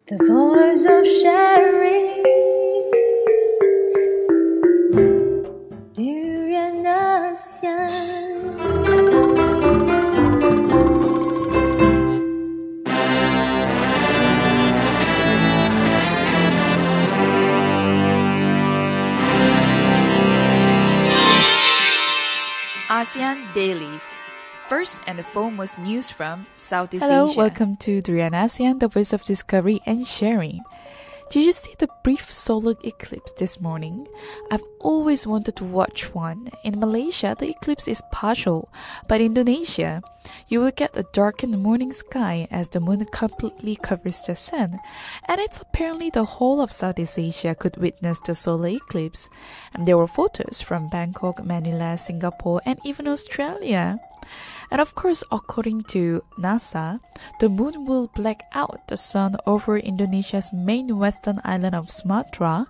The voice of sharing durian ASEAN Dailies. First and the foremost news from Southeast Hello, Asia. welcome to Durian ASEAN, the voice of discovery and sharing. Did you see the brief solar eclipse this morning? I've always wanted to watch one. In Malaysia, the eclipse is partial, but in Indonesia, you will get a darkened morning sky as the moon completely covers the sun. And it's apparently the whole of Southeast Asia could witness the solar eclipse. And there were photos from Bangkok, Manila, Singapore, and even Australia. And of course, according to NASA, the moon will black out the sun over Indonesia's main western island of Sumatra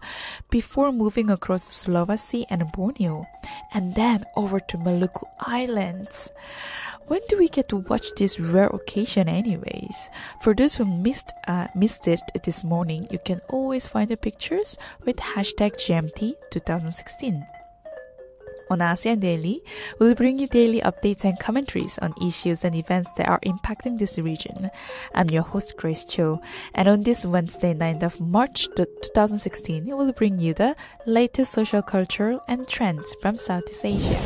before moving across Sulawesi and Borneo, and then over to Maluku Islands. When do we get to watch this rare occasion anyways? For those who missed it this morning, you can always find the pictures with hashtag GMT 2016. On ASEAN Daily, we'll bring you daily updates and commentaries on issues and events that are impacting this region. I'm your host, Grace Cho, and on this Wednesday, 9th of March 2016, we'll bring you the latest social culture and trends from Southeast Asia.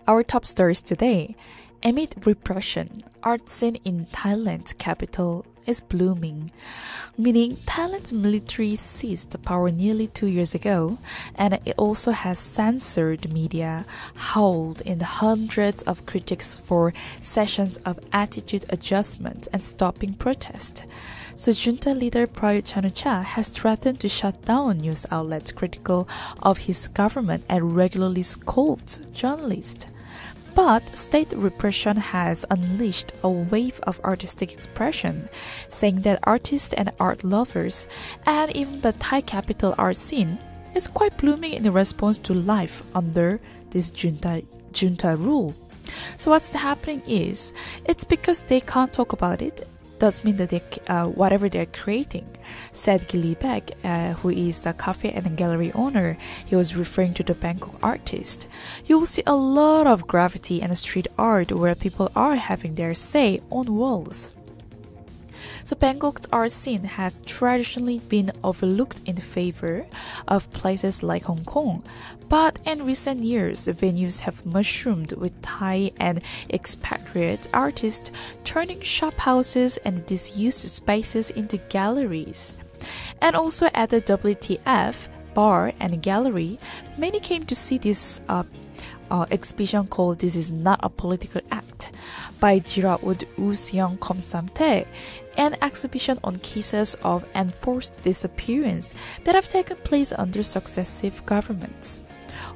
Our top stories today. Amid repression, art scene in Thailand's capital is blooming, meaning Thailand's military seized power nearly 2 years ago, and it also has censored media, hauled in hundreds of critics for sessions of attitude adjustment and stopping protest. So junta leader Prayut Chan-o-cha has threatened to shut down news outlets critical of his government and regularly scolds journalists. But state repression has unleashed a wave of artistic expression, saying that artists and art lovers, and even the Thai capital art scene, is quite blooming in response to life under this junta rule. So what's happening is, it's because they can't talk about it. Does mean that whatever they're creating, said Gilly Beck, who is the cafe and gallery owner. He was referring to the Bangkok artist. You will see a lot of graffiti and street art where people are having their say on walls. So Bangkok's art scene has traditionally been overlooked in favor of places like Hong Kong. But in recent years, venues have mushroomed with Thai and expatriate artists turning shop houses and disused spaces into galleries. And also at the WTF bar and gallery, many came to see this exhibition called This Is Not a Political Act by Jiraud Usyong Komsamte, an exhibition on cases of enforced disappearance that have taken place under successive governments.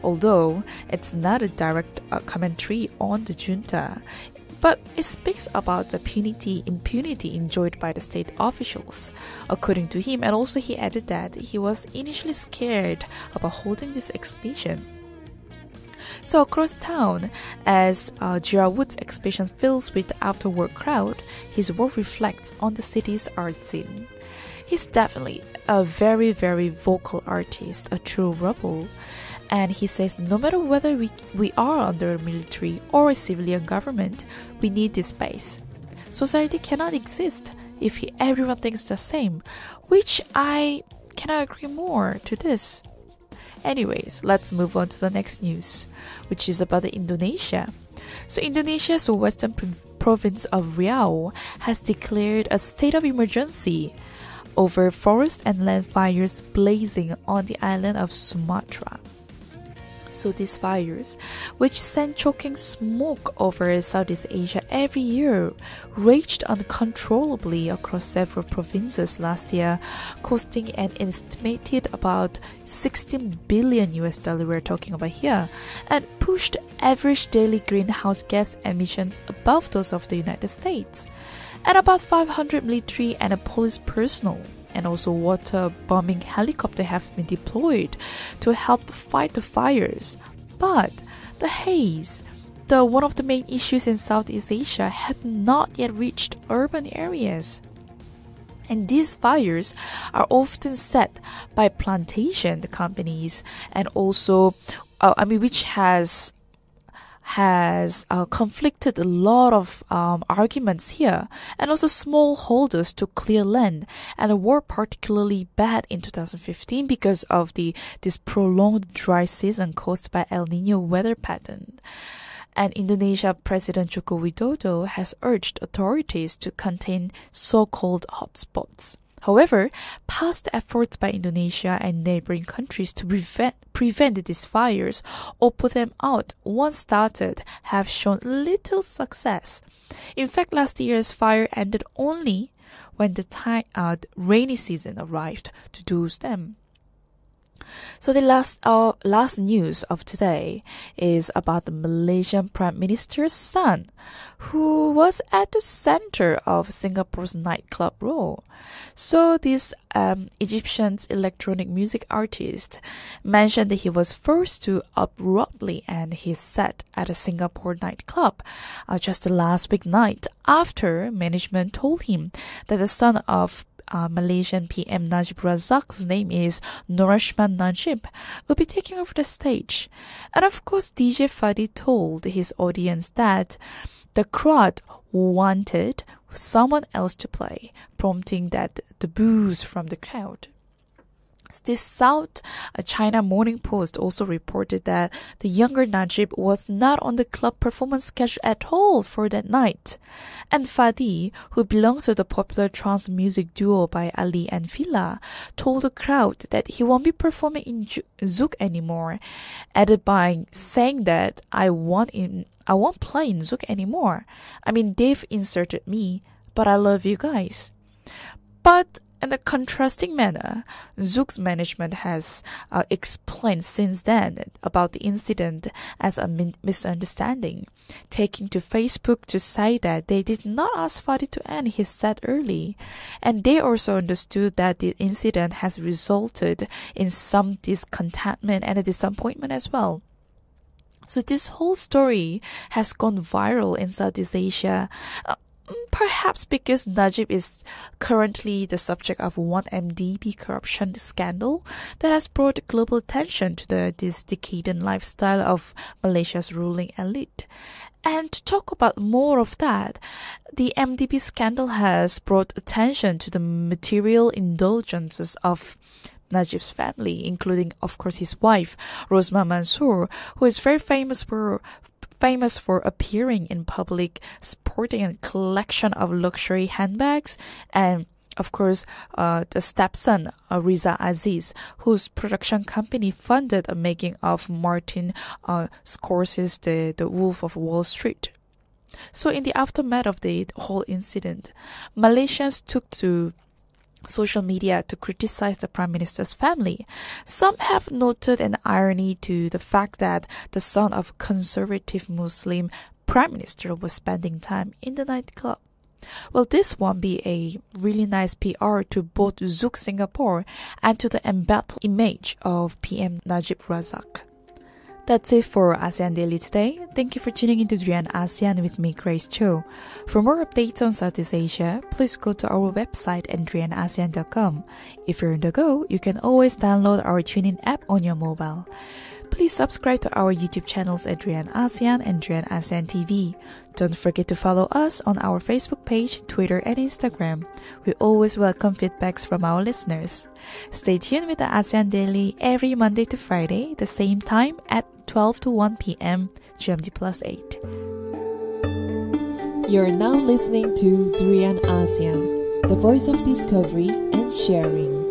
Although it's not a direct commentary on the junta, but it speaks about the impunity enjoyed by the state officials. According to him, and also he added that he was initially scared about holding this exhibition. So across town, as Jiraud's exhibition fills with the after-work crowd, his work reflects on the city's art scene. He's definitely a very, very vocal artist, a true rebel. And he says no matter whether we are under a military or a civilian government, we need this space. Society cannot exist if everyone thinks the same, which I cannot agree more to this. Anyways, let's move on to the next news, which is about Indonesia. So Indonesia's western province of Riau has declared a state of emergency over forest and land fires blazing on the island of Sumatra. So these fires, which send choking smoke over Southeast Asia every year, raged uncontrollably across several provinces last year, costing an estimated about $16 billion we're talking about here, and pushed average daily greenhouse gas emissions above those of the United States. And about 500 military and police personnel and also water-bombing helicopters have been deployed to help fight the fires. But the haze one of the main issues in Southeast Asia had not yet reached urban areas. And these fires are often set by plantation companies, and also, which has conflicted a lot of arguments here, and also smallholders to clear land, and were particularly bad in 2015 because of this prolonged dry season caused by El Nino weather pattern. And Indonesia President Joko Widodo has urged authorities to contain so-called hotspots. However, past efforts by Indonesia and neighboring countries to prevent these fires or put them out once started have shown little success. In fact, last year's fire ended only when the rainy season arrived to douse them. So the last news of today is about the Malaysian Prime Minister's son, who was at the center of Singapore's nightclub roar. So this Egyptian electronic music artist mentioned that he was forced to abruptly end his set at a Singapore nightclub just the last week night after management told him that the son of Malaysian PM Najib Razak, whose name is Norashman Najib, will be taking over the stage. And of course, DJ Fadi told his audience that the crowd wanted someone else to play, prompting the boos from the crowd. This South China Morning Post also reported that the younger Najib was not on the club performance schedule at all for that night. And Fadi, who belongs to the popular trance music duo by Ali and Fila, told the crowd that he won't be performing in Zouk anymore, added by saying that I won't play in Zouk anymore. They've inserted me, but I love you guys. But in a contrasting manner, Zouk's management has explained since then about the incident as a misunderstanding, taking to Facebook to say that they did not ask Fadi to end his set early, and they also understood that the incident has resulted in some discontentment and a disappointment as well. So this whole story has gone viral in Southeast Asia. Perhaps because Najib is currently the subject of one MDB corruption scandal that has brought global attention to this decadent lifestyle of Malaysia's ruling elite. And to talk about more of that, the MDB scandal has brought attention to the material indulgences of Najib's family, including, of course, his wife, Rosma Mansur, who is very famous for appearing in public sporting a collection of luxury handbags, and of course the stepson Riza Aziz, whose production company funded a making of Martin Scorsese's The Wolf of Wall Street. So in the aftermath of the whole incident, Malaysians took to social media to criticize the Prime Minister's family. Some have noted an irony to the fact that the son of a conservative Muslim Prime Minister was spending time in the nightclub. Well, this won't be a really nice PR to both Zouk Singapore and to the embattled image of PM Najib Razak. That's it for ASEAN Daily today. Thank you for tuning into Drian ASEAN with me, Grace Cho. For more updates on Southeast Asia, please go to our website at drianasean.com. If you're on the go, you can always download our TuneIn app on your mobile. Please subscribe to our YouTube channels at Drian ASEAN and Drian ASEAN TV. Don't forget to follow us on our Facebook page, Twitter, and Instagram. We always welcome feedbacks from our listeners. Stay tuned with the ASEAN Daily every Monday to Friday, the same time at 12 to 1 p.m. GMT+8. You're now listening to Drian ASEAN, the voice of discovery and sharing.